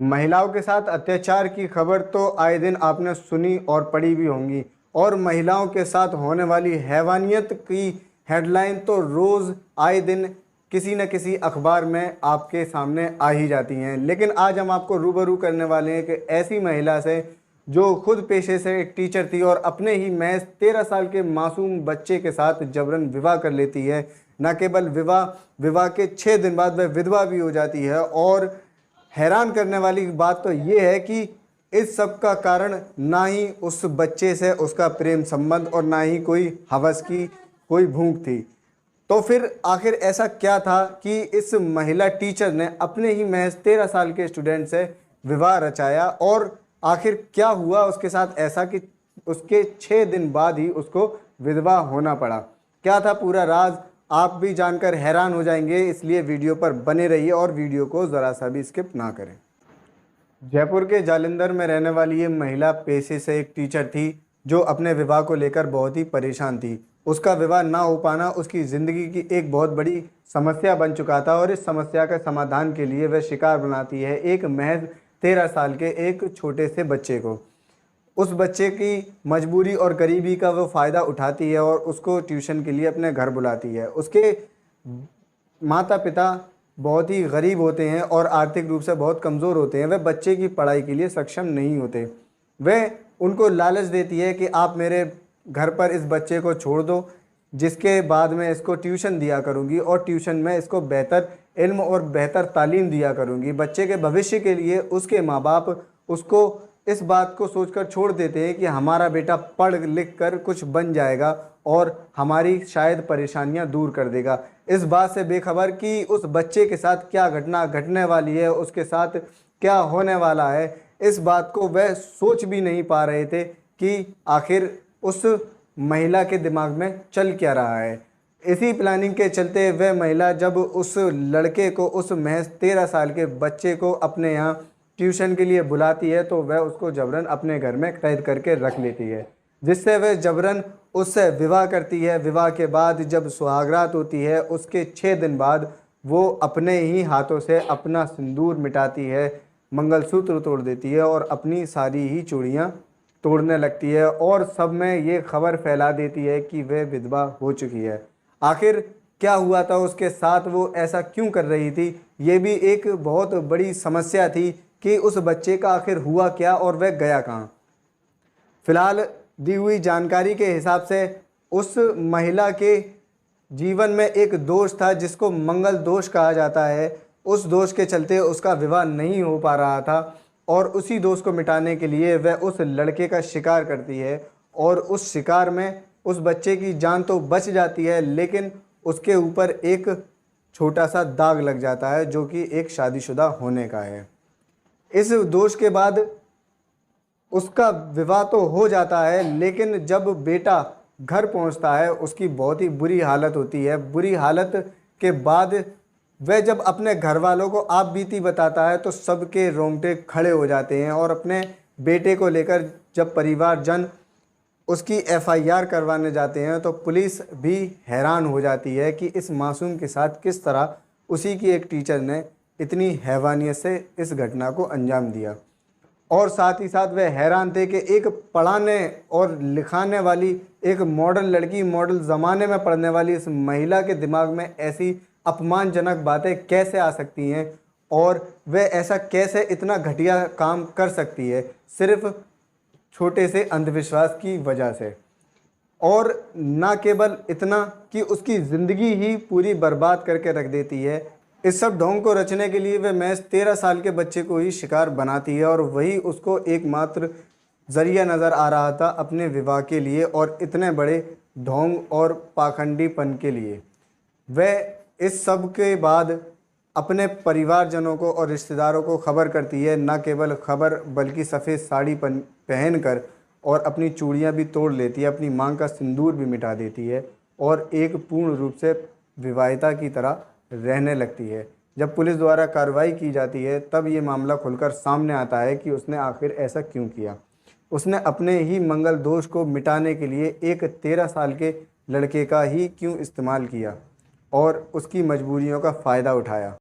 महिलाओं के साथ अत्याचार की खबर तो आए दिन आपने सुनी और पढ़ी भी होंगी, और महिलाओं के साथ होने वाली हैवानियत की हेडलाइन तो रोज़ आए दिन किसी न किसी अखबार में आपके सामने आ ही जाती हैं। लेकिन आज हम आपको रूबरू करने वाले हैं कि ऐसी महिला से जो खुद पेशे से एक टीचर थी और अपने ही महज 13 साल के मासूम बच्चे के साथ जबरन विवाह कर लेती है। न केवल विवाह के 6 दिन बाद वह विधवा भी हो जाती है। और हैरान करने वाली बात तो ये है कि इस सब का कारण ना ही उस बच्चे से उसका प्रेम संबंध और ना ही कोई हवस की कोई भूख थी। तो फिर आखिर ऐसा क्या था कि इस महिला टीचर ने अपने ही महज 13 साल के स्टूडेंट से विवाह रचाया, और आखिर क्या हुआ उसके साथ ऐसा कि उसके 6 दिन बाद ही उसको विधवा होना पड़ा। क्या था पूरा राज, आप भी जानकर हैरान हो जाएंगे, इसलिए वीडियो पर बने रहिए और वीडियो को ज़रा सा भी स्किप ना करें। जयपुर के जालंधर में रहने वाली ये महिला पेशे से एक टीचर थी जो अपने विवाह को लेकर बहुत ही परेशान थी। उसका विवाह ना हो पाना उसकी ज़िंदगी की एक बहुत बड़ी समस्या बन चुका था, और इस समस्या के समाधान के लिए वह शिकार बनाती है एक महज 13 साल के एक छोटे से बच्चे को। उस बच्चे की मजबूरी और गरीबी का वो फ़ायदा उठाती है और उसको ट्यूशन के लिए अपने घर बुलाती है। उसके माता पिता बहुत ही गरीब होते हैं और आर्थिक रूप से बहुत कमज़ोर होते हैं। वह बच्चे की पढ़ाई के लिए सक्षम नहीं होते। वह उनको लालच देती है कि आप मेरे घर पर इस बच्चे को छोड़ दो, जिसके बाद मैं इसको ट्यूशन दिया करूंगी और ट्यूशन में इसको बेहतर इल्म और बेहतर तालीम दिया करूंगी। बच्चे के भविष्य के लिए उसके माँ बाप उसको इस बात को सोचकर छोड़ देते हैं कि हमारा बेटा पढ़ लिख कर कुछ बन जाएगा और हमारी शायद परेशानियां दूर कर देगा। इस बात से बेखबर कि उस बच्चे के साथ क्या घटना घटने वाली है, उसके साथ क्या होने वाला है, इस बात को वह सोच भी नहीं पा रहे थे कि आखिर उस महिला के दिमाग में चल क्या रहा है। इसी प्लानिंग के चलते वह महिला जब उस लड़के को, उस महज 13 साल के बच्चे को अपने यहाँ ट्यूशन के लिए बुलाती है, तो वह उसको जबरन अपने घर में कैद करके रख लेती है, जिससे वह जबरन उससे विवाह करती है। विवाह के बाद जब सुहागरात होती है, उसके 6 दिन बाद वो अपने ही हाथों से अपना सिंदूर मिटाती है, मंगलसूत्र तोड़ देती है और अपनी सारी ही चूड़ियाँ तोड़ने लगती है और सब में ये खबर फैला देती है कि वह विधवा हो चुकी है। आखिर क्या हुआ था उसके साथ, वो ऐसा क्यों कर रही थी, ये भी एक बहुत बड़ी समस्या थी कि उस बच्चे का आखिर हुआ क्या और वह गया कहाँ। फिलहाल दी हुई जानकारी के हिसाब से उस महिला के जीवन में एक दोष था जिसको मंगल दोष कहा जाता है। उस दोष के चलते उसका विवाह नहीं हो पा रहा था और उसी दोष को मिटाने के लिए वह उस लड़के का शिकार करती है, और उस शिकार में उस बच्चे की जान तो बच जाती है, लेकिन उसके ऊपर एक छोटा सा दाग लग जाता है जो कि एक शादीशुदा होने का है। इस दोष के बाद उसका विवाह तो हो जाता है, लेकिन जब बेटा घर पहुंचता है उसकी बहुत ही बुरी हालत होती है। बुरी हालत के बाद वह जब अपने घर वालों को आप बीती बताता है तो सबके रोंगटे खड़े हो जाते हैं, और अपने बेटे को लेकर जब परिवारजन उसकी एफआईआर करवाने जाते हैं तो पुलिस भी हैरान हो जाती है कि इस मासूम के साथ किस तरह उसी की एक टीचर ने इतनी हैवानियत से इस घटना को अंजाम दिया। और साथ ही साथ वह हैरान थे कि एक पढ़ाने और लिखाने वाली एक मॉडर्न लड़की, मॉडल ज़माने में पढ़ने वाली इस महिला के दिमाग में ऐसी अपमानजनक बातें कैसे आ सकती हैं, और वह ऐसा कैसे इतना घटिया काम कर सकती है सिर्फ छोटे से अंधविश्वास की वजह से। और ना केवल इतना कि उसकी ज़िंदगी ही पूरी बर्बाद करके रख देती है। इस सब ढोंग को रचने के लिए वह महज 13 साल के बच्चे को ही शिकार बनाती है, और वही उसको एकमात्र ज़रिया नज़र आ रहा था अपने विवाह के लिए और इतने बड़े ढोंग और पाखंडीपन के लिए। वह इस सब के बाद अपने परिवारजनों को और रिश्तेदारों को खबर करती है, न केवल खबर बल्कि सफ़ेद साड़ी पहन कर और अपनी चूड़ियाँ भी तोड़ लेती है, अपनी मांग का सिंदूर भी मिटा देती है और एक पूर्ण रूप से विवाहिता की तरह रहने लगती है। जब पुलिस द्वारा कार्रवाई की जाती है तब ये मामला खुलकर सामने आता है कि उसने आखिर ऐसा क्यों किया। उसने अपने ही मंगल दोष को मिटाने के लिए एक 13 साल के लड़के का ही क्यों इस्तेमाल किया और उसकी मजबूरियों का फ़ायदा उठाया।